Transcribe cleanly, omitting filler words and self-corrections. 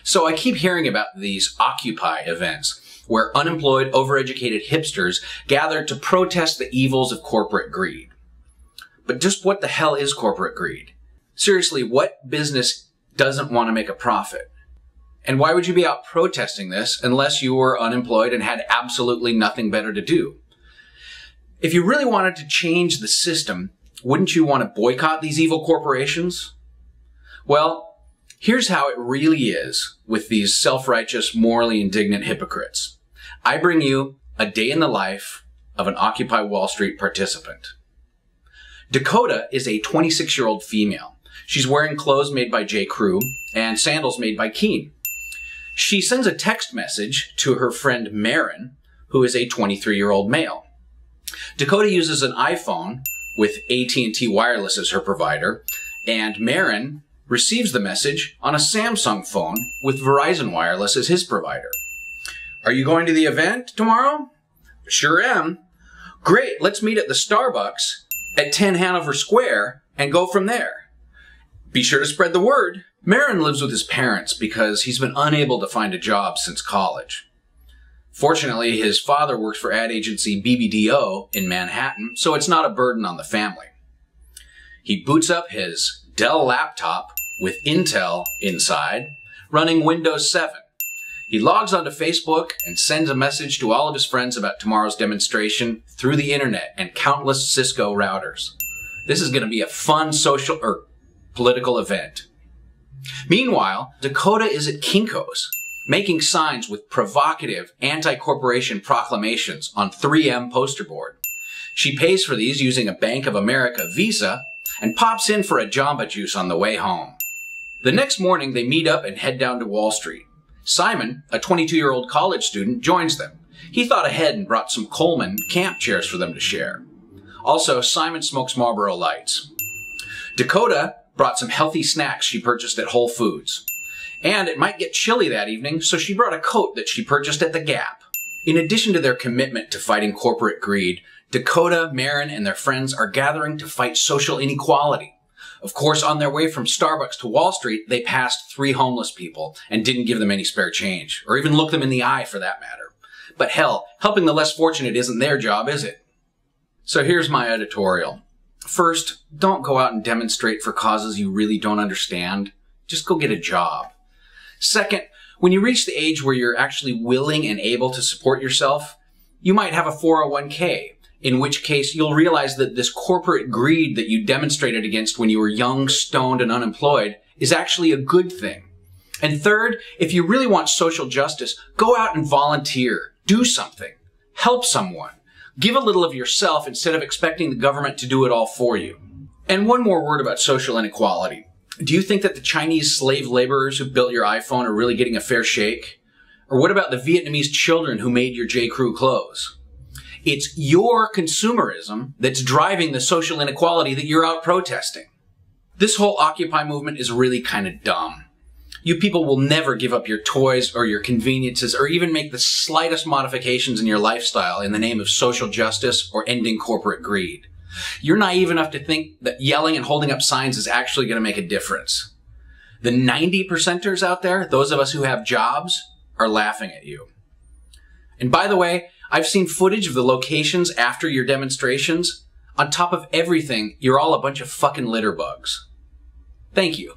So I keep hearing about these Occupy events, where unemployed, overeducated hipsters gather to protest the evils of corporate greed. But just what the hell is corporate greed? Seriously, what business doesn't want to make a profit? And why would you be out protesting this unless you were unemployed and had absolutely nothing better to do? If you really wanted to change the system, wouldn't you want to boycott these evil corporations? Well, here's how it really is with these self-righteous, morally indignant hypocrites. I bring you a day in the life of an Occupy Wall Street participant. Dakota is a 26-year-old female. She's wearing clothes made by J. Crew and sandals made by Keen. She sends a text message to her friend Marin, who is a 23-year-old male. Dakota uses an iPhone with AT&T Wireless as her provider, and Marin receives the message on a Samsung phone with Verizon Wireless as his provider. Are you going to the event tomorrow? Sure am. Great, let's meet at the Starbucks at 10 Hanover Square and go from there. Be sure to spread the word. Marin lives with his parents because he's been unable to find a job since college. Fortunately, his father works for ad agency BBDO in Manhattan, so it's not a burden on the family. He boots up his Dell laptop with Intel inside, running Windows 7. He logs onto Facebook and sends a message to all of his friends about tomorrow's demonstration through the internet and countless Cisco routers. This is going to be a fun social or political event. Meanwhile, Dakota is at Kinko's, making signs with provocative anti-corporation proclamations on 3M poster board. She pays for these using a Bank of America Visa and pops in for a Jamba Juice on the way home. The next morning, they meet up and head down to Wall Street. Simon, a 22-year-old college student, joins them. He thought ahead and brought some Coleman camp chairs for them to share. Also, Simon smokes Marlboro Lights. Dakota brought some healthy snacks she purchased at Whole Foods. And it might get chilly that evening, so she brought a coat that she purchased at the Gap. In addition to their commitment to fighting corporate greed, Dakota, Marin, and their friends are gathering to fight social inequality. Of course, on their way from Starbucks to Wall Street, they passed 3 homeless people and didn't give them any spare change, or even look them in the eye for that matter. But hell, helping the less fortunate isn't their job, is it? So here's my editorial. First, don't go out and demonstrate for causes you really don't understand. Just go get a job. Second, when you reach the age where you're actually willing and able to support yourself, you might have a 401k, in which case you'll realize that this corporate greed that you demonstrated against when you were young, stoned, and unemployed is actually a good thing. And third, if you really want social justice, go out and volunteer. Do something. Help someone. Give a little of yourself instead of expecting the government to do it all for you. And one more word about social inequality. Do you think that the Chinese slave laborers who built your iPhone are really getting a fair shake? Or what about the Vietnamese children who made your J. Crew clothes? It's your consumerism that's driving the social inequality that you're out protesting. This whole Occupy movement is really kind of dumb. You people will never give up your toys or your conveniences or even make the slightest modifications in your lifestyle in the name of social justice or ending corporate greed. You're naive enough to think that yelling and holding up signs is actually going to make a difference. The 90%ers out there, those of us who have jobs, are laughing at you. And by the way, I've seen footage of the locations after your demonstrations. On top of everything, you're all a bunch of fucking litter bugs. Thank you.